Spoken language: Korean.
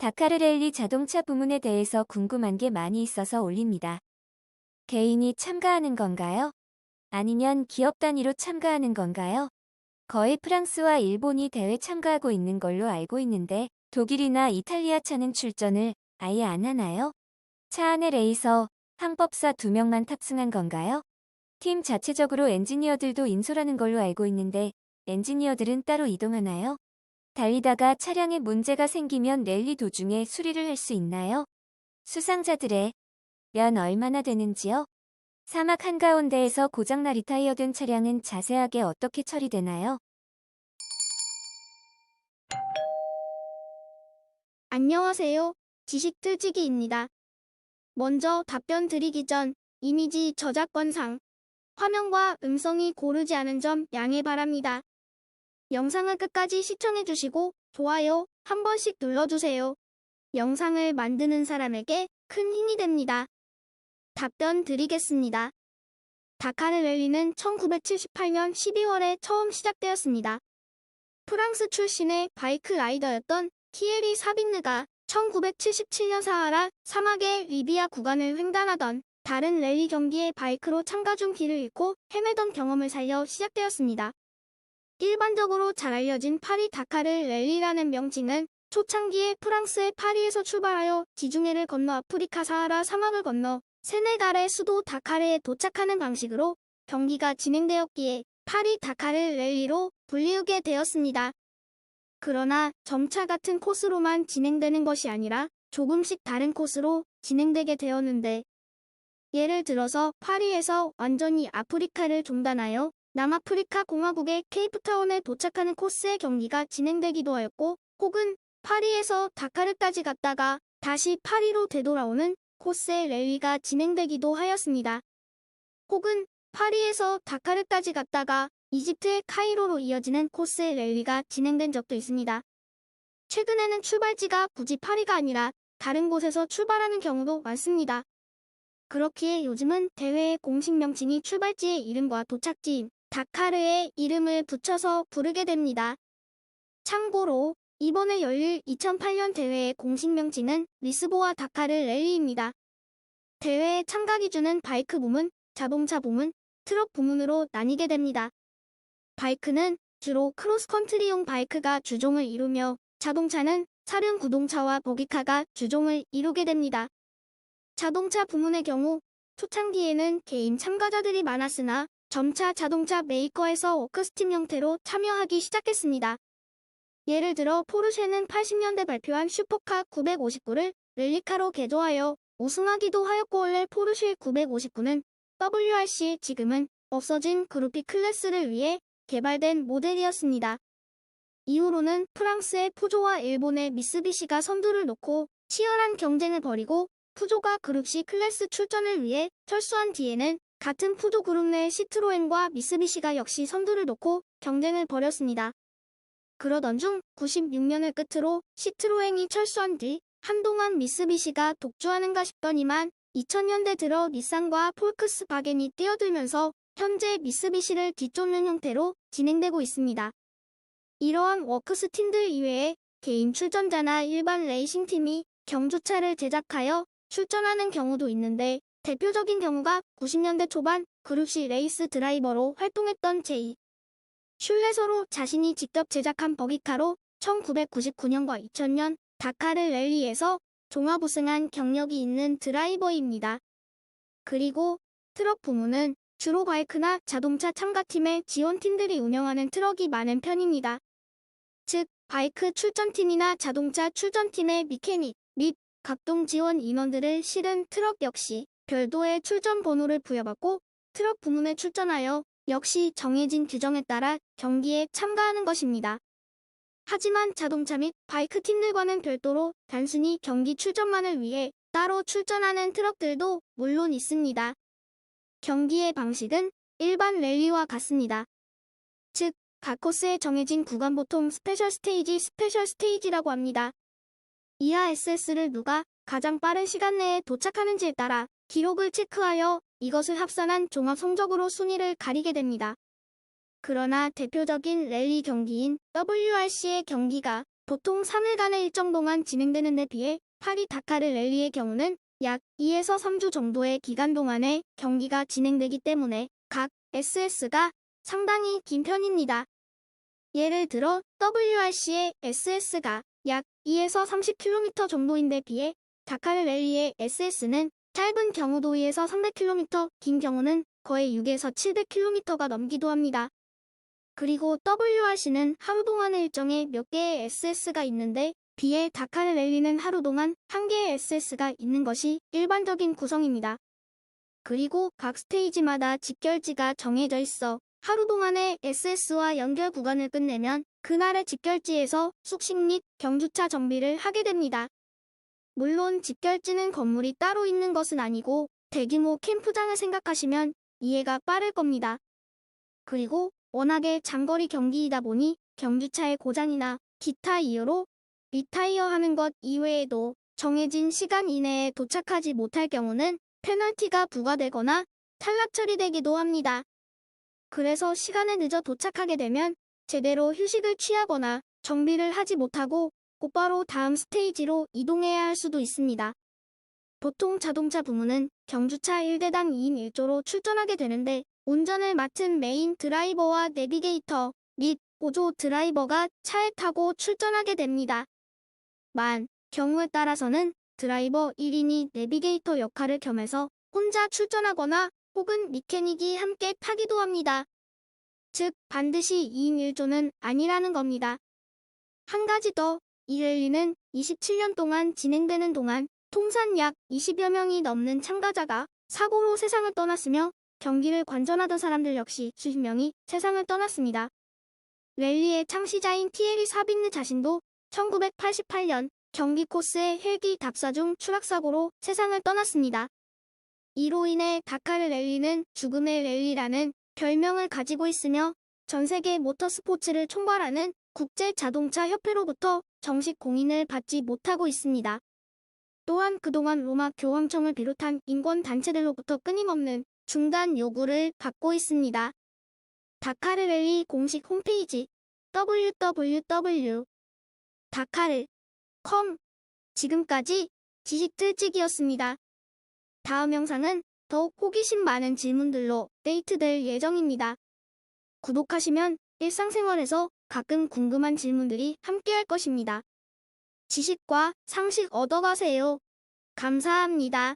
다카르 랠리 자동차 부문에 대해서 궁금한 게 많이 있어서 올립니다. 개인이 참가하는 건가요? 아니면 기업 단위로 참가하는 건가요? 거의 프랑스와 일본이 대회 참가하고 있는 걸로 알고 있는데 독일이나 이탈리아 차는 출전을 아예 안 하나요? 차 안에 레이서, 항법사 2명만 탑승한 건가요? 팀 자체적으로 엔지니어들도 인솔하는 걸로 알고 있는데 엔지니어들은 따로 이동하나요? 달리다가 차량에 문제가 생기면 랠리 도중에 수리를 할 수 있나요? 수상자들의 면 얼마나 되는지요? 사막 한가운데에서 고장나 리타이어된 차량은 자세하게 어떻게 처리되나요? 안녕하세요. 지식틀치기입니다. 먼저 답변 드리기 전 이미지 저작권상 화면과 음성이 고르지 않은 점 양해 바랍니다. 영상을 끝까지 시청해주시고 좋아요 한 번씩 눌러주세요. 영상을 만드는 사람에게 큰 힘이 됩니다. 답변 드리겠습니다. 다카르 랠리는 1978년 12월에 처음 시작되었습니다. 프랑스 출신의 바이크 라이더였던 티에리 사빈느가 1977년 사하라 사막의 리비아 구간을 횡단하던 다른 랠리 경기에 바이크로 참가 중 길을 잃고 헤매던 경험을 살려 시작되었습니다. 일반적으로 잘 알려진 파리 다카르 랠리라는 명칭은 초창기에 프랑스의 파리에서 출발하여 지중해를 건너 아프리카 사하라 사막을 건너 세네갈의 수도 다카르에 도착하는 방식으로 경기가 진행되었기에 파리 다카르 랠리로 불리우게 되었습니다. 그러나 점차 같은 코스로만 진행되는 것이 아니라 조금씩 다른 코스로 진행되게 되었는데, 예를 들어서 파리에서 완전히 아프리카를 종단하여 남아프리카 공화국의 케이프타운에 도착하는 코스의 경기가 진행되기도 하였고, 혹은 파리에서 다카르까지 갔다가 다시 파리로 되돌아오는 코스의 랠리가 진행되기도 하였습니다. 혹은 파리에서 다카르까지 갔다가 이집트의 카이로로 이어지는 코스의 랠리가 진행된 적도 있습니다. 최근에는 출발지가 굳이 파리가 아니라 다른 곳에서 출발하는 경우도 많습니다. 그렇기에 요즘은 대회의 공식 명칭이 출발지의 이름과 도착지인 다카르의 이름을 붙여서 부르게 됩니다. 참고로 이번에 열릴 2008년 대회의 공식 명칭은 리스보아 다카르 랠리입니다. 대회의 참가 기준은 바이크 부문, 자동차 부문, 트럭 부문으로 나뉘게 됩니다. 바이크는 주로 크로스컨트리용 바이크가 주종을 이루며 자동차는 사륜 구동차와 버기카가 주종을 이루게 됩니다. 자동차 부문의 경우 초창기에는 개인 참가자들이 많았으나 점차 자동차 메이커에서 워크스팀 형태로 참여하기 시작했습니다. 예를 들어 포르쉐는 80년대 발표한 슈퍼카 959를 랠리카로 개조하여 우승하기도 하였고, 원래 포르쉐 959는 WRC, 지금은 없어진 그루피 클래스를 위해 개발된 모델이었습니다. 이후로는 프랑스의 푸조와 일본의 미쓰비시가 선두를 놓고 치열한 경쟁을 벌이고, 푸조가 그룹 C 클래스 출전을 위해 철수한 뒤에는 같은 푸조 그룹 내 시트로엔과 미쓰비시가 역시 선두를 놓고 경쟁을 벌였습니다. 그러던 중 96년을 끝으로 시트로엔이 철수한 뒤 한동안 미쓰비시가 독주하는가 싶더니만 2000년대 들어 닛산과 폴크스바겐이 뛰어들면서 현재 미쓰비시를 뒤쫓는 형태로 진행되고 있습니다. 이러한 워크스 팀들 이외에 개인 출전자나 일반 레이싱팀이 경주차를 제작하여 출전하는 경우도 있는데, 대표적인 경우가 90년대 초반 그룹C 레이스 드라이버로 활동했던 제이 슐레서로 자신이 직접 제작한 버기카로 1999년과 2000년 다카르 랠리에서 종합 우승한 경력이 있는 드라이버입니다. 그리고 트럭 부문은 주로 바이크나 자동차 참가팀의 지원팀들이 운영하는 트럭이 많은 편입니다. 즉, 바이크 출전팀이나 자동차 출전팀의 미케닉 및 각동 지원 인원들을 실은 트럭 역시 별도의 출전 번호를 부여받고 트럭 부문에 출전하여 역시 정해진 규정에 따라 경기에 참가하는 것입니다. 하지만 자동차 및 바이크 팀들과는 별도로 단순히 경기 출전만을 위해 따로 출전하는 트럭들도 물론 있습니다. 경기의 방식은 일반 랠리와 같습니다. 즉, 각 코스에 정해진 구간 보통 스페셜 스테이지라고 합니다. 이하 SS를 누가 가장 빠른 시간 내에 도착하는지에 따라 기록을 체크하여 이것을 합산한 종합 성적으로 순위를 가리게 됩니다. 그러나 대표적인 랠리 경기인 WRC의 경기가 보통 3일간의 일정 동안 진행되는 데 비해 파리 다카르 랠리의 경우는 약 2에서 3주 정도의 기간 동안에 경기가 진행되기 때문에 각 SS가 상당히 긴 편입니다. 예를 들어 WRC의 SS가 약 2에서 30km 정도인데 비해 다카르 랠리의 SS는 짧은 경우도 2에서 300km, 긴 경우는 거의 6에서 700km가 넘기도 합니다. 그리고 WRC는 하루 동안의 일정에 몇 개의 SS가 있는데 비해 다카르 랠리는 하루 동안 한 개의 SS가 있는 것이 일반적인 구성입니다. 그리고 각 스테이지마다 직결지가 정해져 있어 하루 동안의 SS와 연결 구간을 끝내면 그날의 직결지에서 숙식 및 경주차 정비를 하게 됩니다. 물론 직결지는 건물이 따로 있는 것은 아니고 대규모 캠프장을 생각하시면 이해가 빠를 겁니다. 그리고 워낙에 장거리 경기이다 보니 경주차의 고장이나 기타 이유로 리타이어하는 것 이외에도 정해진 시간 이내에 도착하지 못할 경우는 페널티가 부과되거나 탈락 처리되기도 합니다. 그래서 시간에 늦어 도착하게 되면 제대로 휴식을 취하거나 정비를 하지 못하고 곧바로 다음 스테이지로 이동해야 할 수도 있습니다. 보통 자동차 부문은 경주차 1대당 2인 1조로 출전하게 되는데 운전을 맡은 메인 드라이버와 내비게이터 및 보조 드라이버가 차에 타고 출전하게 됩니다. 경우에 따라서는 드라이버 1인이 내비게이터 역할을 겸해서 혼자 출전하거나 혹은 미케닉이 함께 타기도 합니다. 즉 반드시 2인 1조는 아니라는 겁니다. 한 가지 더, 이 랠리는 27년 동안 진행되는 동안 통산 약 20여 명이 넘는 참가자가 사고로 세상을 떠났으며 경기를 관전하던 사람들 역시 수십 명이 세상을 떠났습니다. 랠리의 창시자인 티에리 사빈느 자신도 1988년 경기 코스의 헬기 답사 중 추락사고로 세상을 떠났습니다. 이로 인해 다카르 랠리는 죽음의 랠리라는 별명을 가지고 있으며 전 세계 모터스포츠를 총괄하는 국제자동차협회로부터 정식 공인을 받지 못하고 있습니다. 또한 그동안 로마 교황청을 비롯한 인권단체들로부터 끊임없는 중단 요구를 받고 있습니다. 다카르 랠리 공식 홈페이지 www.dakar.com 지금까지 지식들찍이었습니다. 다음 영상은 더욱 호기심 많은 질문들로 업데이트될 예정입니다. 구독하시면 일상생활에서 가끔 궁금한 질문들이 함께할 것입니다. 지식과 상식 얻어가세요. 감사합니다.